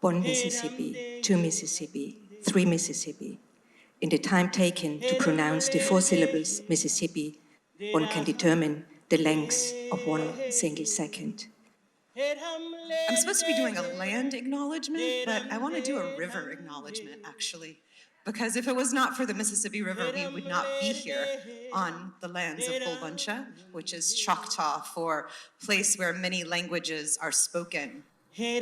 One Mississippi, two Mississippi, three Mississippi. In the time taken to pronounce the 4 syllables Mississippi, one can determine the length of one single second. I'm supposed to be doing a land acknowledgement, but I want to do a river acknowledgement, actually. Because if it was not for the Mississippi River, we would not be here on the lands of Bulbancha, which is Choctaw for place where many languages are spoken. We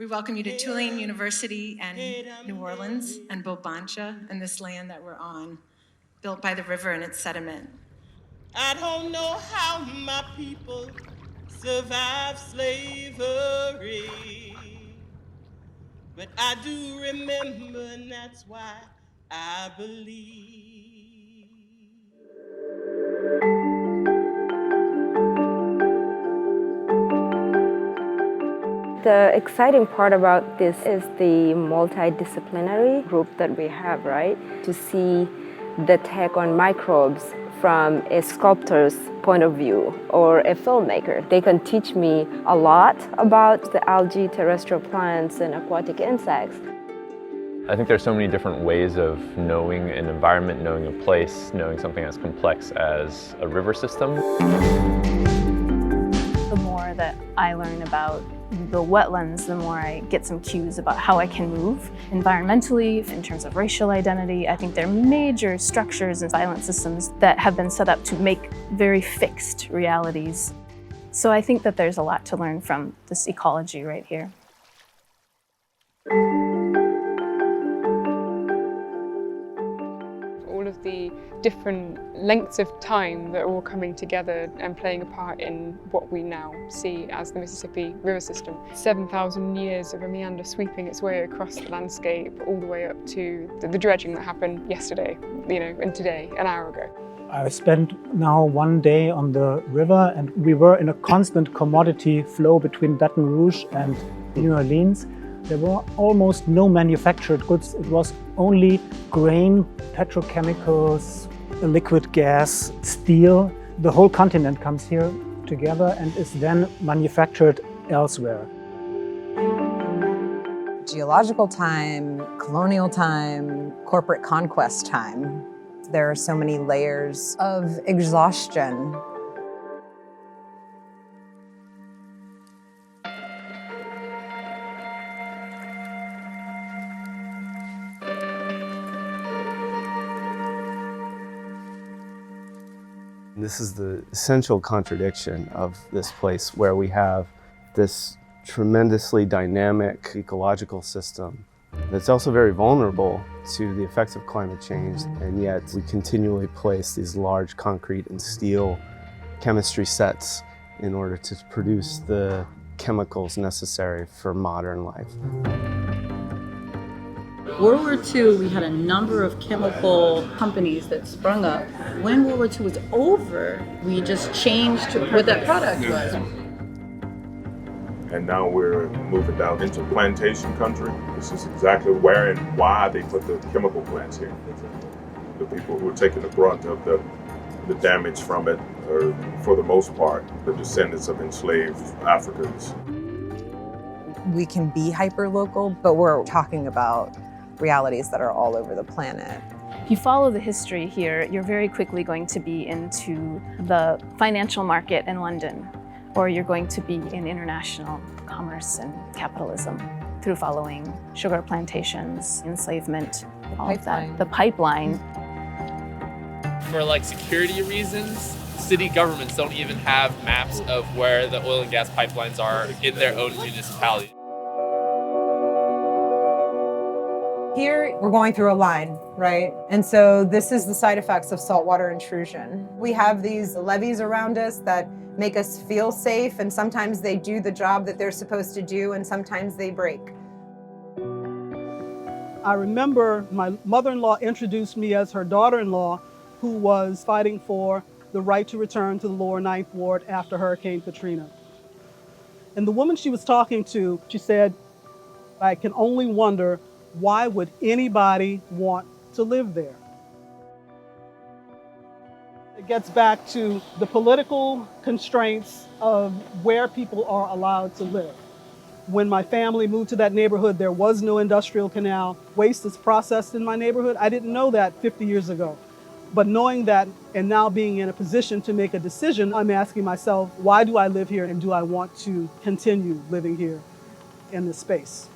welcome you to Tulane University and New Orleans and Bulbancha and this land that we're on, built by the river and its sediment. I don't know how my people survived slavery, but I do remember, and that's why I believe. The exciting part about this is the multidisciplinary group that we have, right? To see the take on microbes from a sculptor's point of view or a filmmaker. They can teach me a lot about the algae, terrestrial plants, and aquatic insects. I think there's so many different ways of knowing an environment, knowing a place, knowing something as complex as a river system. The more that I learn about the wetlands, the more I get some cues about how I can move. Environmentally, in terms of racial identity, I think they're major structures and silent systems that have been set up to make very fixed realities. So I think that there's a lot to learn from this ecology right here. All of the different lengths of time that are all coming together and playing a part in what we now see as the Mississippi River system. 7,000 years of a meander sweeping its way across the landscape all the way up to the dredging that happened yesterday, and today, an hour ago. I spent now 1 day on the river and we were in a constant commodity flow between Baton Rouge and New Orleans. There were almost no manufactured goods. It was only grain, petrochemicals, liquid gas, steel. The whole continent comes here together and is then manufactured elsewhere. Geological time, colonial time, corporate conquest time. There are so many layers of exhaustion. This is the essential contradiction of this place where we have this tremendously dynamic ecological system that's also very vulnerable to the effects of climate change, and yet we continually place these large concrete and steel chemistry sets in order to produce the chemicals necessary for modern life. World War II, we had a number of chemical companies that sprung up. When World War II was over, we just changed what that product was. And now we're moving down into plantation country. This is exactly where and why they put the chemical plants here. The people who are taking the brunt of the damage from it are, for the most part, the descendants of enslaved Africans. We can be hyper-local, but we're talking about realities that are all over the planet. If you follow the history here, you're very quickly going to be into the financial market in London, or you're going to be in international commerce and capitalism through following sugar plantations, enslavement, all of that. The pipeline. For security reasons, city governments don't even have maps of where the oil and gas pipelines are in their own municipality. Here, we're going through a line, right? And so this is the side effects of saltwater intrusion. We have these levees around us that make us feel safe, and sometimes they do the job that they're supposed to do, and sometimes they break. I remember my mother-in-law introduced me as her daughter-in-law, who was fighting for the right to return to the lower Ninth Ward after Hurricane Katrina. And the woman she was talking to, she said, I can only wonder, why would anybody want to live there? It gets back to the political constraints of where people are allowed to live. When my family moved to that neighborhood, there was no industrial canal. Waste is processed in my neighborhood. I didn't know that 50 years ago. But knowing that and now being in a position to make a decision, I'm asking myself, why do I live here and do I want to continue living here in this space?